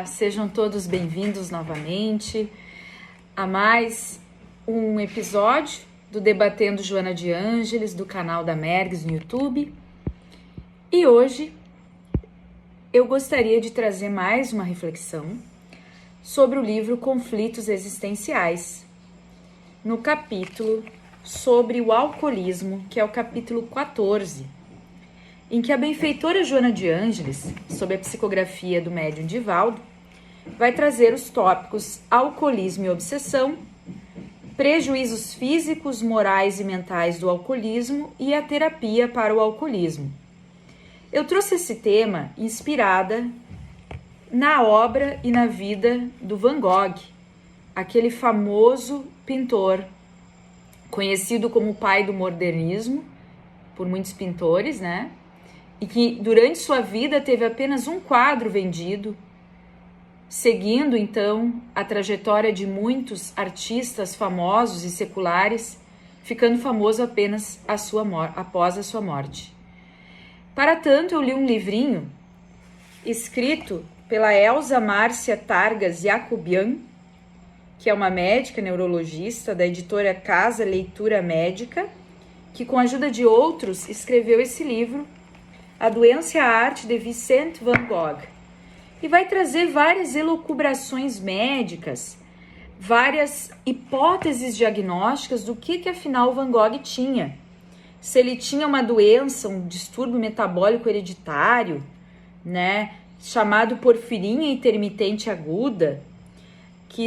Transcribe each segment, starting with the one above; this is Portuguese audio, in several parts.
Olá, sejam todos bem-vindos novamente a mais um episódio do Debatendo Joana de Ângeles, do canal da Mergs no YouTube. E hoje eu gostaria de trazer mais uma reflexão sobre o livro Conflitos Existenciais, no capítulo sobre o alcoolismo, que é o capítulo 14, em que a benfeitora Joana de Ângeles, sob a psicografia do médium Divaldo, vai trazer os tópicos alcoolismo e obsessão, prejuízos físicos, morais e mentais do alcoolismo e a terapia para o alcoolismo. Eu trouxe esse tema inspirada na obra e na vida do Van Gogh, aquele famoso pintor, conhecido como o pai do modernismo por muitos pintores, né? E que durante sua vida teve apenas um quadro vendido, seguindo então a trajetória de muitos artistas famosos e seculares, ficando famoso apenas após a sua morte. Para tanto, eu li um livrinho escrito pela Elza Márcia Targas Jacobian, que é uma médica neurologista da editora Casa Leitura Médica, que com a ajuda de outros escreveu esse livro, A Doença e a Arte de Vincent van Gogh, e vai trazer várias elucubrações médicas, várias hipóteses diagnósticas do que afinal Van Gogh tinha. Se ele tinha uma doença, um distúrbio metabólico hereditário, né, chamado porfirinha intermitente aguda, que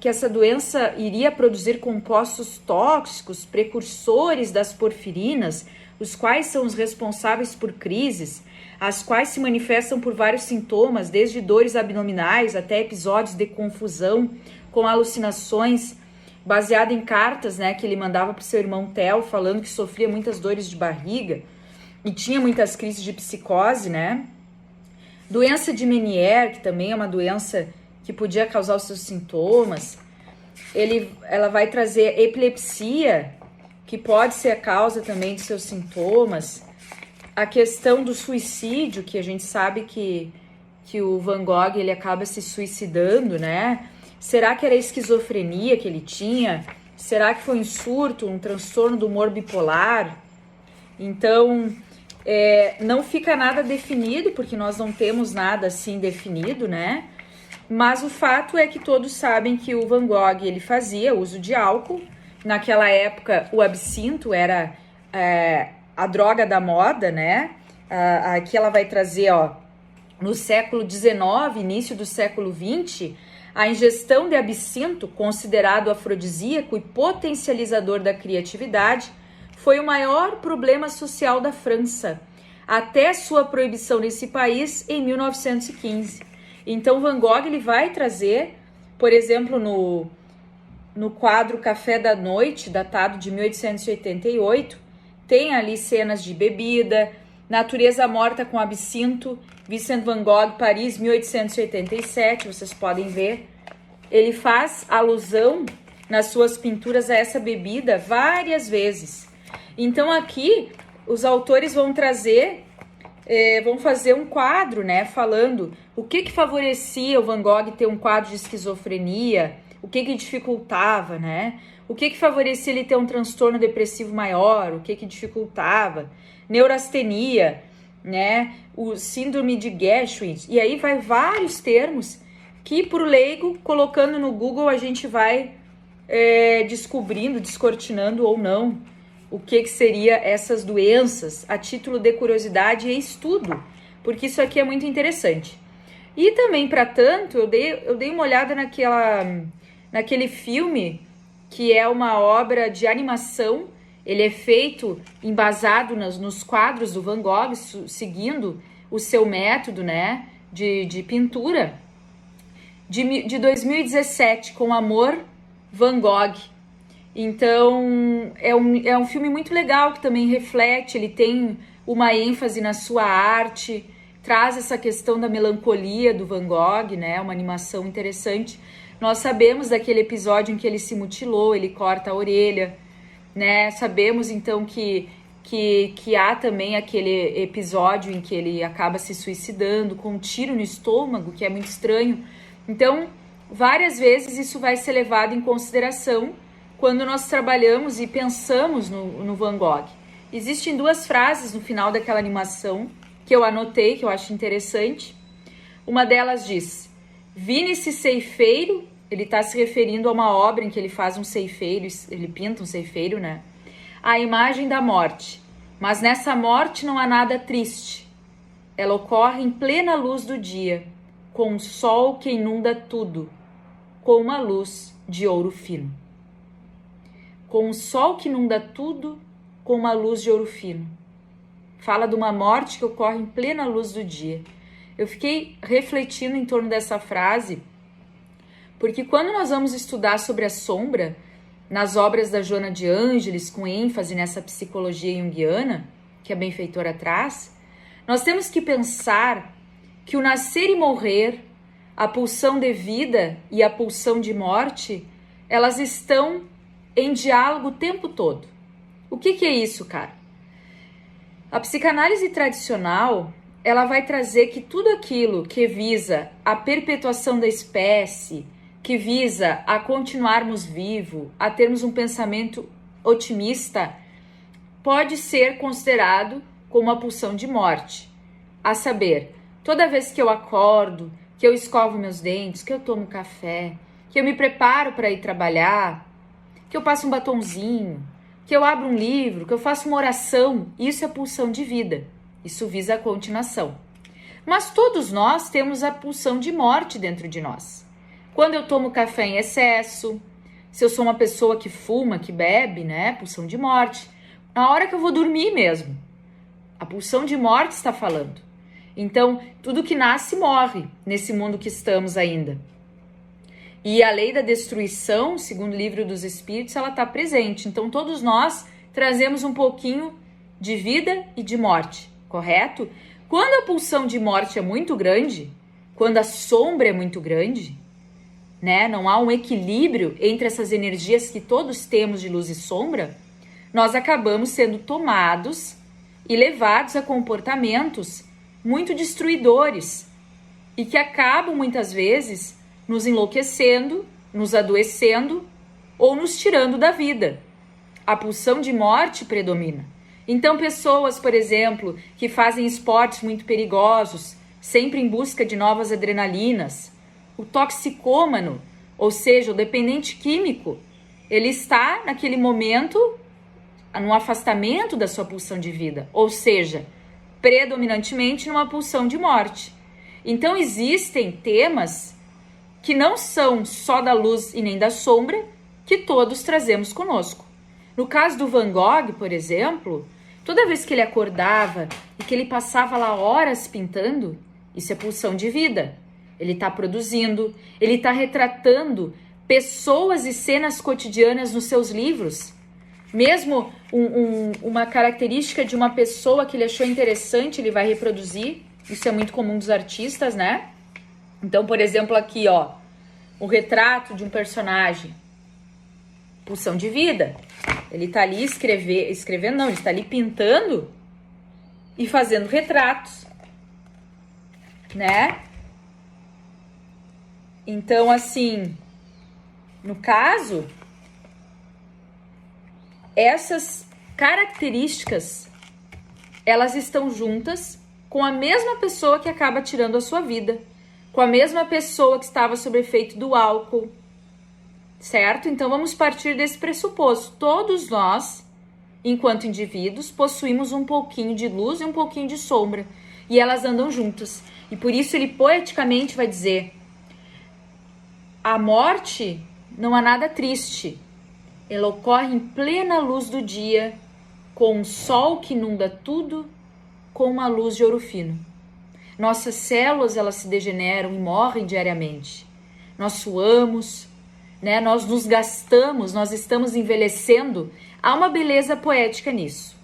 essa doença iria produzir compostos tóxicos, precursores das porfirinas, os quais são os responsáveis por crises, as quais se manifestam por vários sintomas, desde dores abdominais até episódios de confusão com alucinações, baseado em cartas, né, que ele mandava para o seu irmão Theo, falando que sofria muitas dores de barriga e tinha muitas crises de psicose, né? Doença de Meniere, que também é uma doença que podia causar os seus sintomas. Ela vai trazer epilepsia, que pode ser a causa também de seus sintomas. A questão do suicídio, que a gente sabe que o Van Gogh ele acaba se suicidando, né? Será que era esquizofrenia que ele tinha? Será que foi um surto, um transtorno do humor bipolar? Então, não fica nada definido, porque nós não temos nada assim definido, né? Mas o fato é que todos sabem que o Van Gogh ele fazia uso de álcool. Naquela época, o absinto era a droga da moda, né? Aqui ela vai trazer, ó, no século XIX, início do século XX, a ingestão de absinto, considerado afrodisíaco e potencializador da criatividade, foi o maior problema social da França, até sua proibição nesse país em 1915. Então, Van Gogh ele vai trazer, por exemplo, no quadro Café da Noite, datado de 1888, tem ali cenas de bebida, natureza morta com absinto, Vincent van Gogh, Paris, 1887, vocês podem ver. Ele faz alusão nas suas pinturas a essa bebida várias vezes. Então aqui os autores vão trazer, vão fazer um quadro, né, falando o que favorecia o Van Gogh ter um quadro de esquizofrenia, o que dificultava, né? O que favorecia ele ter um transtorno depressivo maior, o que dificultava, neurastenia, né? O síndrome de Gershwin, e aí vai vários termos que pro leigo, colocando no Google, a gente vai descobrindo, descortinando ou não, o que seria essas doenças, a título de curiosidade e estudo, porque isso aqui é muito interessante. E também, para tanto, eu dei uma olhada naquele filme, que é uma obra de animação. Ele é feito embasado nos quadros do Van Gogh, seguindo o seu método, né, de pintura, de 2017, com Amor, Van Gogh. Então, é um filme muito legal, que também reflete, ele tem uma ênfase na sua arte, traz essa questão da melancolia do Van Gogh, né, uma animação interessante. Nós sabemos daquele episódio em que ele se mutilou, ele corta a orelha, né? Sabemos então que que há também aquele episódio em que ele acaba se suicidando com um tiro no estômago, que é muito estranho. Então, várias vezes isso vai ser levado em consideração quando nós trabalhamos e pensamos no Van Gogh. Existem 2 frases no final daquela animação que eu anotei, que eu acho interessante. Uma delas diz: "Vine-se ceifeiro", ele está se referindo a uma obra em que ele faz um ceifeiro, ele pinta um ceifeiro, né? "A imagem da morte, mas nessa morte não há nada triste. Ela ocorre em plena luz do dia, com um sol que inunda tudo, com uma luz de ouro fino." Com um sol que inunda tudo, com uma luz de ouro fino. Fala de uma morte que ocorre em plena luz do dia. Eu fiquei refletindo em torno dessa frase, porque quando nós vamos estudar sobre a sombra, nas obras da Joana de Ângeles, com ênfase nessa psicologia junguiana, que a benfeitora traz, nós temos que pensar que o nascer e morrer, a pulsão de vida e a pulsão de morte, elas estão em diálogo o tempo todo. O que é isso, cara? A psicanálise tradicional, ela vai trazer que tudo aquilo que visa a perpetuação da espécie, que visa a continuarmos vivos, a termos um pensamento otimista, pode ser considerado como uma pulsão de morte. A saber, toda vez que eu acordo, que eu escovo meus dentes, que eu tomo café, que eu me preparo para ir trabalhar, que eu passo um batonzinho, que eu abro um livro, que eu faço uma oração, isso é pulsão de vida. Isso visa a continuação. Mas todos nós temos a pulsão de morte dentro de nós. Quando eu tomo café em excesso, se eu sou uma pessoa que fuma, que bebe, né? Pulsão de morte. Na hora que eu vou dormir mesmo, a pulsão de morte está falando. Então, tudo que nasce morre nesse mundo que estamos ainda. E a lei da destruição, segundo o Livro dos Espíritos, ela está presente. Então, todos nós trazemos um pouquinho de vida e de morte, correto? Quando a pulsão de morte é muito grande, quando a sombra é muito grande, né? Não há um equilíbrio entre essas energias que todos temos de luz e sombra, nós acabamos sendo tomados e levados a comportamentos muito destruidores e que acabam muitas vezes nos enlouquecendo, nos adoecendo ou nos tirando da vida. A pulsão de morte predomina. Então, pessoas, por exemplo, que fazem esportes muito perigosos, sempre em busca de novas adrenalinas, o toxicômano, ou seja, o dependente químico, ele está naquele momento no afastamento da sua pulsão de vida, ou seja, predominantemente numa pulsão de morte. Então, existem temas que não são só da luz e nem da sombra, que todos trazemos conosco. No caso do Van Gogh, por exemplo, toda vez que ele acordava e que ele passava lá horas pintando, isso é pulsão de vida. Ele está produzindo, ele está retratando pessoas e cenas cotidianas nos seus livros. Mesmo uma característica de uma pessoa que ele achou interessante, ele vai reproduzir. Isso é muito comum dos artistas, né? Então, por exemplo, aqui, ó, o retrato de um personagem. Pulsão de vida. Ele tá ali escrevendo não, ele está ali pintando e fazendo retratos, né? Então, assim, no caso, essas características, elas estão juntas com a mesma pessoa que acaba tirando a sua vida, com a mesma pessoa que estava sob efeito do álcool, certo? Então, vamos partir desse pressuposto. Todos nós, enquanto indivíduos, possuímos um pouquinho de luz e um pouquinho de sombra, e elas andam juntas. E por isso ele poeticamente vai dizer: a morte não há nada triste. Ela ocorre em plena luz do dia, com um sol que inunda tudo, com uma luz de ouro fino. Nossas células, elas se degeneram e morrem diariamente. Nós suamos, né? Nós nos gastamos, nós estamos envelhecendo. Há uma beleza poética nisso.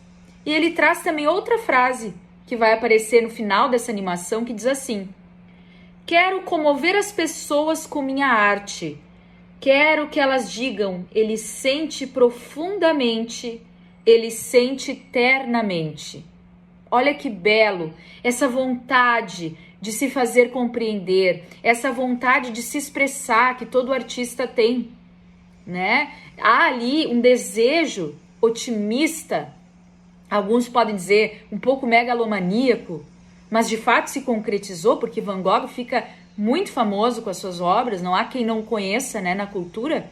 E ele traz também outra frase que vai aparecer no final dessa animação, que diz assim: quero comover as pessoas com minha arte. Quero que elas digam, ele sente profundamente ele sente ternamente. Olha que belo, essa vontade de se fazer compreender, essa vontade de se expressar que todo artista tem, né? Há ali um desejo otimista, alguns podem dizer um pouco megalomaníaco, mas de fato se concretizou, porque Van Gogh fica muito famoso com as suas obras, não há quem não conheça, né, na cultura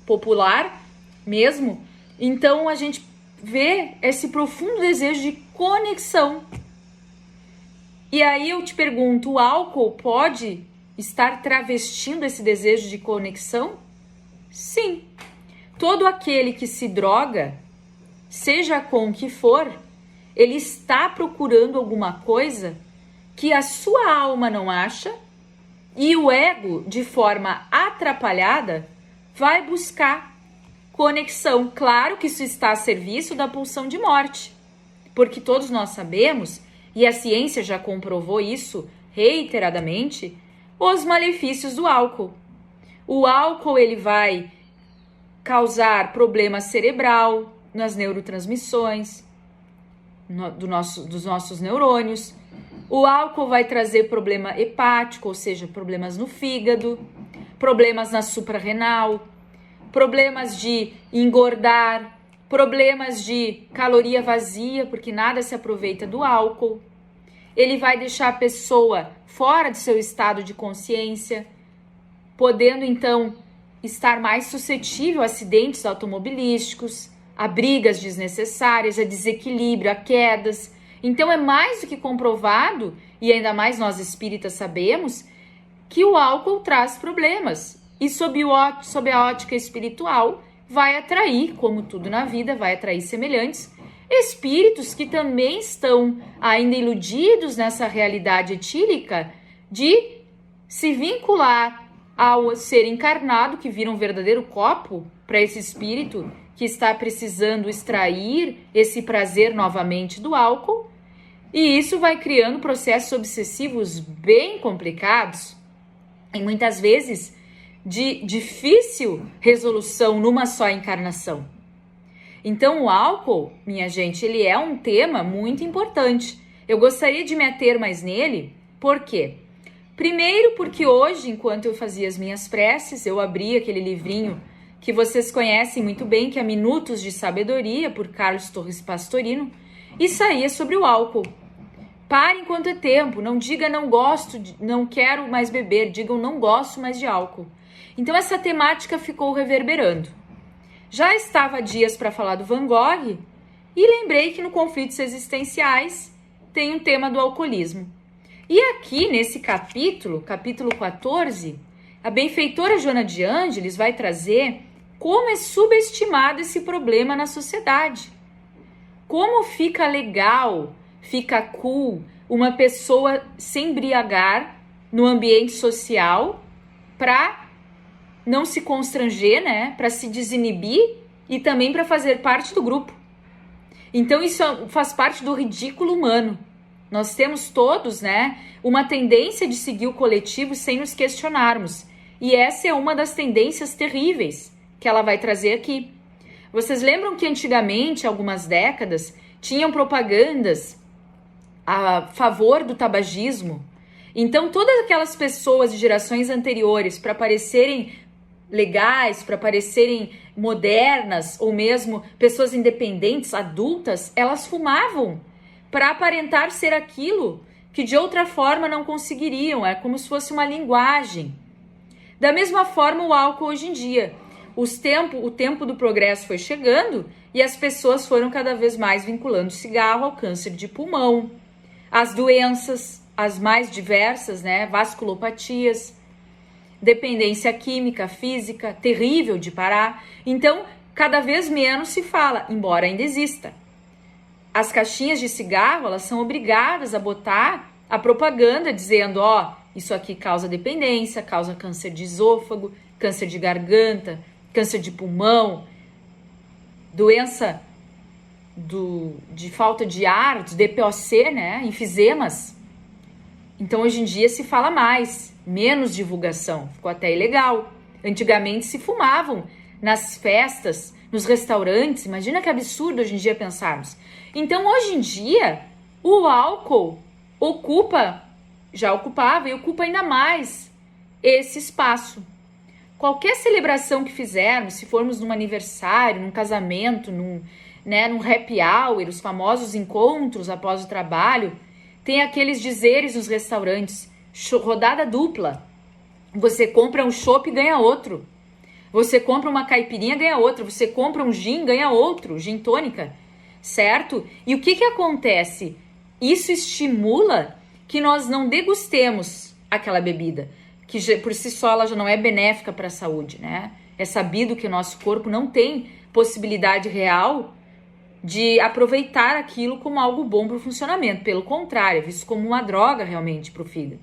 popular mesmo. Então a gente vê esse profundo desejo de conexão. E aí eu te pergunto, o álcool pode estar travestindo esse desejo de conexão? Sim. Todo aquele que se droga, seja com o que for, ele está procurando alguma coisa que a sua alma não acha e o ego, de forma atrapalhada, vai buscar conexão. Claro que isso está a serviço da pulsão de morte, porque todos nós sabemos, e a ciência já comprovou isso reiteradamente, os malefícios do álcool. O álcool, ele vai causar problema cerebral nas neurotransmissões dos nossos neurônios. O álcool vai trazer problema hepático, ou seja, problemas no fígado, problemas na suprarrenal, problemas de engordar, problemas de caloria vazia, porque nada se aproveita do álcool. Ele vai deixar a pessoa fora do seu estado de consciência, podendo então estar mais suscetível a acidentes automobilísticos, a brigas desnecessárias, a desequilíbrio, a quedas. Então é mais do que comprovado, e ainda mais nós espíritas sabemos, que o álcool traz problemas. E sob a ótica espiritual, vai atrair, como tudo na vida, vai atrair semelhantes, espíritos que também estão ainda iludidos nessa realidade etílica de se vincular ao ser encarnado, que vira um verdadeiro copo para esse espírito que está precisando extrair esse prazer novamente do álcool, e isso vai criando processos obsessivos bem complicados e muitas vezes de difícil resolução numa só encarnação. Então o álcool, minha gente, ele é um tema muito importante. Eu gostaria de me ater mais nele, por quê? Primeiro porque hoje, enquanto eu fazia as minhas preces, eu abri aquele livrinho que vocês conhecem muito bem, que é Minutos de Sabedoria, por Carlos Torres Pastorino, e saía sobre o álcool. Pare enquanto é tempo, não diga não gosto, não quero mais beber, digam não gosto mais de álcool. Então essa temática ficou reverberando. Já estava há dias para falar do Van Gogh e lembrei que no Conflitos Existenciais tem um tema do alcoolismo. E aqui nesse capítulo 14, a benfeitora Joana de Ângeles vai trazer como é subestimado esse problema na sociedade. Como fica legal, fica cool uma pessoa se embriagar no ambiente social para não se constranger, né? Para se desinibir e também para fazer parte do grupo. Então isso faz parte do ridículo humano. Nós temos todos, né, uma tendência de seguir o coletivo sem nos questionarmos. E essa é uma das tendências terríveis que ela vai trazer aqui. Vocês lembram que antigamente, algumas décadas, tinham propagandas a favor do tabagismo? Então todas aquelas pessoas de gerações anteriores, para parecerem legais, para parecerem modernas, ou mesmo pessoas independentes, adultas, elas fumavam para aparentar ser aquilo que de outra forma não conseguiriam. É como se fosse uma linguagem. Da mesma forma o álcool hoje em dia. O tempo do progresso foi chegando e as pessoas foram cada vez mais vinculando o cigarro ao câncer de pulmão, as doenças, as mais diversas, né, vasculopatias, dependência química, física, terrível de parar. Então, cada vez menos se fala, embora ainda exista. As caixinhas de cigarro, elas são obrigadas a botar a propaganda dizendo, isso aqui causa dependência, causa câncer de esôfago, câncer de garganta, câncer de pulmão, doença de falta de ar, de DPOC, né, enfisemas. Então, hoje em dia se fala mais, menos divulgação, ficou até ilegal. Antigamente se fumavam nas festas, nos restaurantes. Imagina que absurdo hoje em dia pensarmos. Então, hoje em dia, o álcool já ocupava e ocupa ainda mais esse espaço. Qualquer celebração que fizermos, se formos num aniversário, num casamento, num happy hour, os famosos encontros após o trabalho, tem aqueles dizeres nos restaurantes, rodada dupla. Você compra um chopp e ganha outro. Você compra uma caipirinha, ganha outra. Você compra um gin, ganha outro, gin tônica, certo? E o que acontece? Isso estimula que nós não degustemos aquela bebida, que por si só ela já não é benéfica para a saúde, né? É sabido que o nosso corpo não tem possibilidade real de aproveitar aquilo como algo bom para o funcionamento. Pelo contrário, é visto como uma droga realmente para o fígado.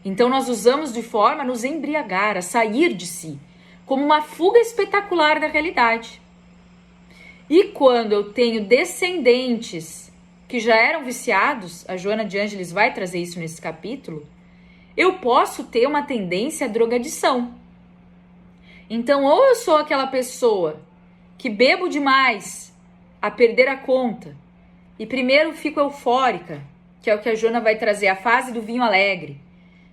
Então nós usamos de forma a nos embriagar, a sair de si, como uma fuga espetacular da realidade. E quando eu tenho descendentes que já eram viciados, a Joana de Ângeles vai trazer isso nesse capítulo, eu posso ter uma tendência à drogadição. Então, ou eu sou aquela pessoa que bebo demais a perder a conta e primeiro fico eufórica, que é o que a Joana vai trazer, a fase do vinho alegre,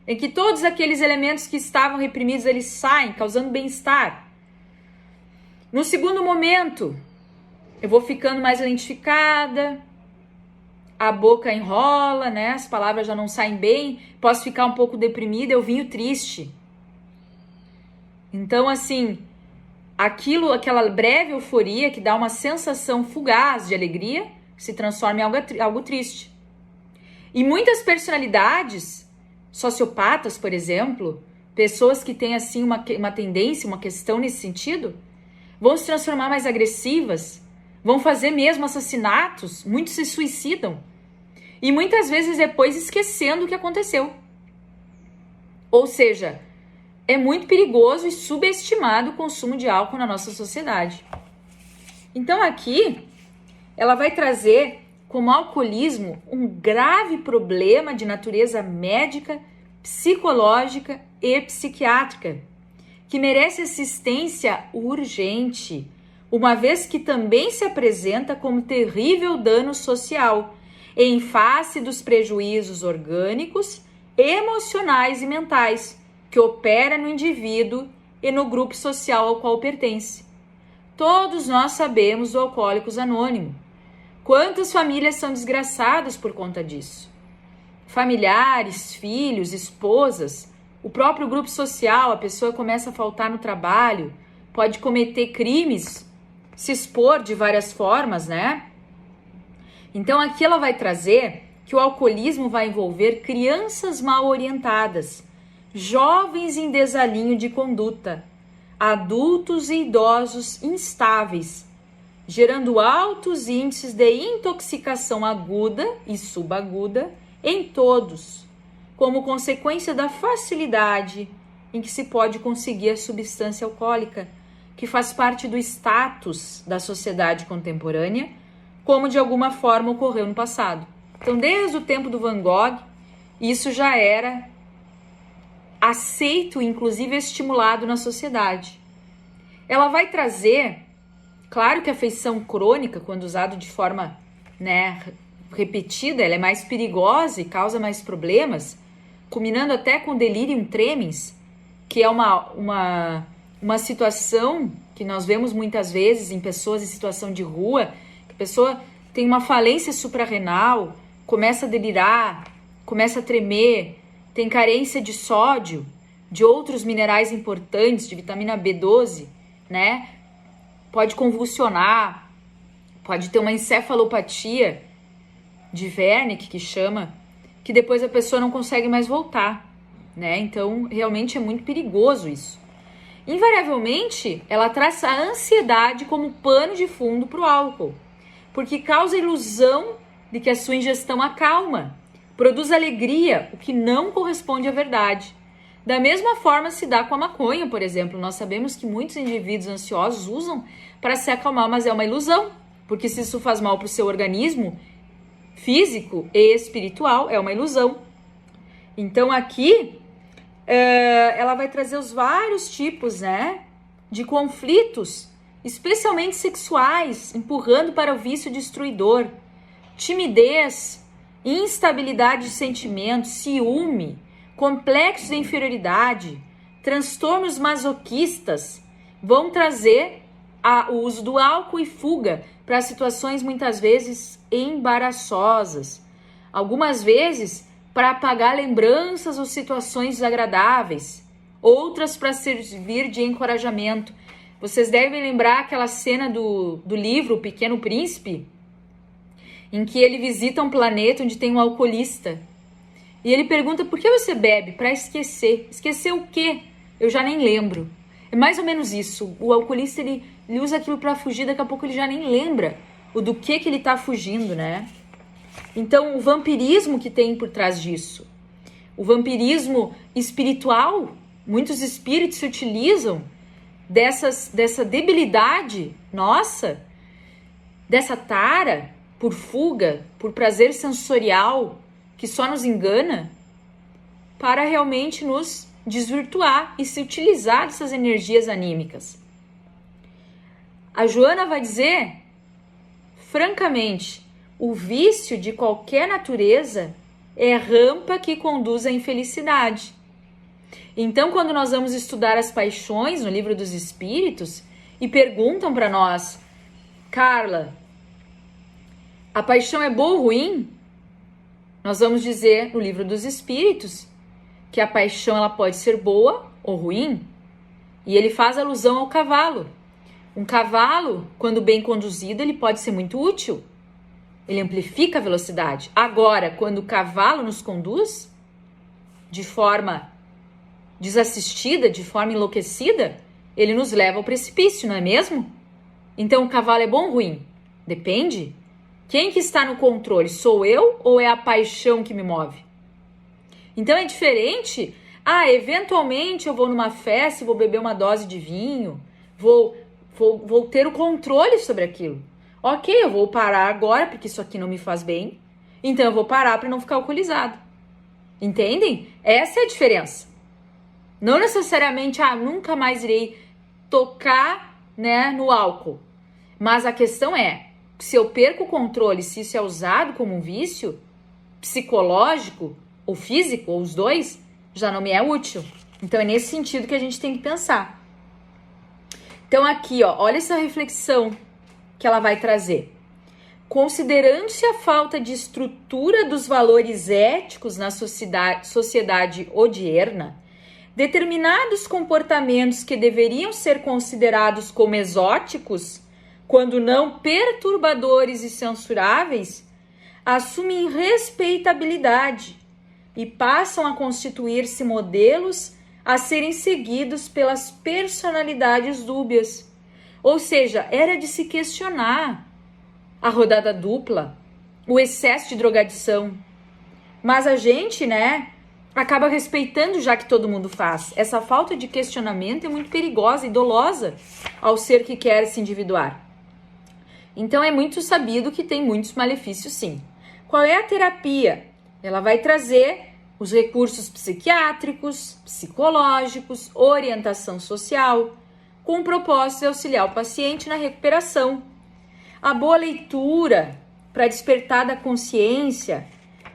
em que todos aqueles elementos que estavam reprimidos, eles saem, causando bem-estar. No segundo momento, eu vou ficando mais lentificada, a boca enrola, né? As palavras já não saem bem, posso ficar um pouco deprimida, eu vinho triste. Então, assim, aquela breve euforia que dá uma sensação fugaz de alegria, se transforma em algo triste. E muitas personalidades, sociopatas, por exemplo, pessoas que têm assim uma tendência, uma questão nesse sentido, vão se transformar mais agressivas, vão fazer mesmo assassinatos, muitos se suicidam. E muitas vezes depois esquecendo o que aconteceu. Ou seja, é muito perigoso e subestimado o consumo de álcool na nossa sociedade. Então aqui, ela vai trazer como alcoolismo um grave problema de natureza médica, psicológica e psiquiátrica, que merece assistência urgente, uma vez que também se apresenta como terrível dano social, em face dos prejuízos orgânicos, emocionais e mentais que opera no indivíduo e no grupo social ao qual pertence. Todos nós sabemos do Alcoólicos Anônimos. Quantas famílias são desgraçadas por conta disso? Familiares, filhos, esposas, o próprio grupo social, a pessoa começa a faltar no trabalho, pode cometer crimes, se expor de várias formas, né? Então aqui ela vai trazer que o alcoolismo vai envolver crianças mal orientadas, jovens em desalinho de conduta, adultos e idosos instáveis, gerando altos índices de intoxicação aguda e subaguda em todos, como consequência da facilidade em que se pode conseguir a substância alcoólica, que faz parte do status da sociedade contemporânea, como de alguma forma ocorreu no passado. Então, desde o tempo do Van Gogh, isso já era aceito, inclusive estimulado na sociedade. Ela vai trazer, claro que a afeição crônica, quando usada de forma, repetida, ela é mais perigosa e causa mais problemas, culminando até com delirium tremens, que é uma situação que nós vemos muitas vezes em pessoas em situação de rua, que a pessoa tem uma falência suprarrenal, começa a delirar, começa a tremer, tem carência de sódio, de outros minerais importantes, de vitamina B12, né? Pode convulsionar, pode ter uma encefalopatia de Wernicke, que chama, que depois a pessoa não consegue mais voltar, né? Então, realmente é muito perigoso isso. Invariavelmente, ela traz a ansiedade como pano de fundo para o álcool, porque causa a ilusão de que a sua ingestão acalma, produz alegria, o que não corresponde à verdade. Da mesma forma se dá com a maconha, por exemplo. Nós sabemos que muitos indivíduos ansiosos usam para se acalmar, mas é uma ilusão, porque se isso faz mal para o seu organismo físico e espiritual, é uma ilusão. Então aqui ela vai trazer os vários tipos, de conflitos especialmente sexuais, empurrando para o vício destruidor, timidez, instabilidade de sentimentos, ciúme, complexos de inferioridade, transtornos masoquistas, vão trazer o uso do álcool e fuga para situações muitas vezes embaraçosas. Algumas vezes para apagar lembranças ou situações desagradáveis, outras para servir de encorajamento. Vocês devem lembrar aquela cena do livro O Pequeno Príncipe, em que ele visita um planeta onde tem um alcoolista. E ele pergunta, por que você bebe? Para esquecer. Esquecer o quê? Eu já nem lembro. É mais ou menos isso. O alcoolista, ele usa aquilo para fugir, daqui a pouco ele já nem lembra do que ele está fugindo, né? Então, o vampirismo que tem por trás disso. O vampirismo espiritual, muitos espíritos se utilizam dessa debilidade nossa, dessa tara por fuga, por prazer sensorial, que só nos engana, para realmente nos desvirtuar e se utilizar dessas energias anímicas. A Joana vai dizer, francamente, o vício de qualquer natureza é rampa que conduz à infelicidade. Então, quando nós vamos estudar as paixões no Livro dos Espíritos e perguntam para nós, Carla, a paixão é boa ou ruim? Nós vamos dizer no Livro dos Espíritos que a paixão ela pode ser boa ou ruim. E ele faz alusão ao cavalo. Um cavalo, quando bem conduzido, ele pode ser muito útil. Ele amplifica a velocidade. Agora, quando o cavalo nos conduz de forma desassistida, de forma enlouquecida, ele nos leva ao precipício, não é mesmo? Então, o cavalo é bom ou ruim? Depende. Quem que está no controle? Sou eu ou é a paixão que me move? Então, é diferente. Eventualmente eu vou numa festa e vou beber uma dose de vinho, vou ter o controle sobre aquilo. Ok, eu vou parar agora porque isso aqui não me faz bem, então eu vou parar para não ficar alcoolizado. Entendem? Essa é a diferença. Não necessariamente, nunca mais irei tocar, né, no álcool. Mas a questão é, se eu perco o controle, se isso é usado como um vício psicológico ou físico, ou os dois, já não me é útil. Então é nesse sentido que a gente tem que pensar. Então aqui, olha essa reflexão que ela vai trazer. Considerando-se a falta de estrutura dos valores éticos na sociedade odierna, determinados comportamentos que deveriam ser considerados como exóticos, quando não perturbadores e censuráveis, assumem respeitabilidade e passam a constituir-se modelos a serem seguidos pelas personalidades dúbias. Ou seja, era de se questionar a rodada dupla, o excesso de drogadição. Mas a gente, né, acaba respeitando já que todo mundo faz. Essa falta de questionamento é muito perigosa e dolosa ao ser que quer se individuar. Então é muito sabido que tem muitos malefícios, sim. Qual é a terapia? Ela vai trazer os recursos psiquiátricos, psicológicos, orientação social, com o propósito de auxiliar o paciente na recuperação. A boa leitura para despertar da consciência,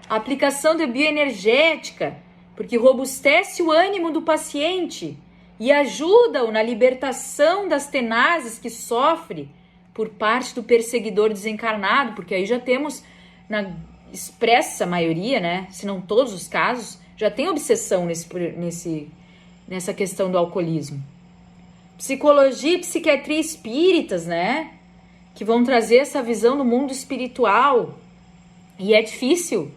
a aplicação de bioenergética, porque robustece o ânimo do paciente e ajuda-o na libertação das tenazes que sofre por parte do perseguidor desencarnado, porque aí já temos, na expressa maioria, né, se não todos os casos, já tem obsessão nessa questão do alcoolismo. Psicologia e psiquiatria espíritas, né, que vão trazer essa visão do mundo espiritual. E é difícil.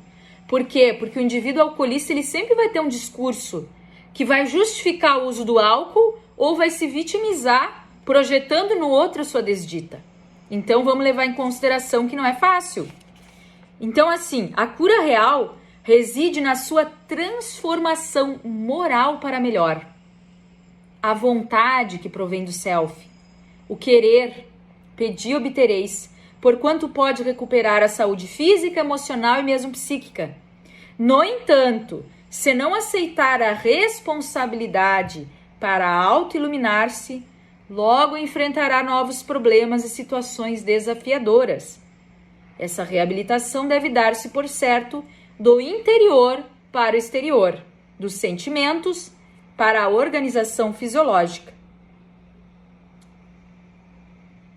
Por quê? Porque o indivíduo alcoolista, ele sempre vai ter um discurso que vai justificar o uso do álcool ou vai se vitimizar projetando no outro a sua desdita. Então, vamos levar em consideração que não é fácil. Então, assim, a cura real reside na sua transformação moral para melhor. A vontade que provém do self, o querer, pedir obtereis, porquanto pode recuperar a saúde física, emocional e mesmo psíquica. No entanto, se não aceitar a responsabilidade para auto-iluminar-se, logo enfrentará novos problemas e situações desafiadoras. Essa reabilitação deve dar-se, por certo, do interior para o exterior, dos sentimentos para a organização fisiológica.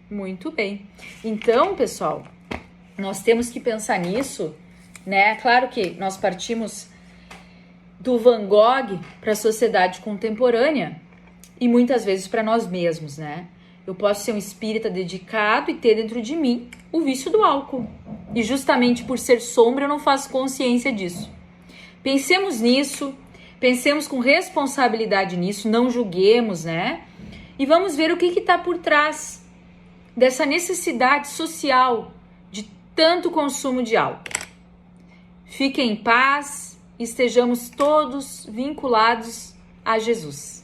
Muito bem. Então, pessoal, nós temos que pensar nisso, né? Claro que nós partimos do Van Gogh para a sociedade contemporânea e muitas vezes para nós mesmos, né? Eu posso ser um espírita dedicado e ter dentro de mim o vício do álcool. E justamente por ser sombra eu não faço consciência disso. Pensemos nisso, pensemos com responsabilidade nisso, não julguemos, né? E vamos ver o que está por trás dessa necessidade social de tanto consumo de álcool. Fiquem em paz e estejamos todos vinculados a Jesus.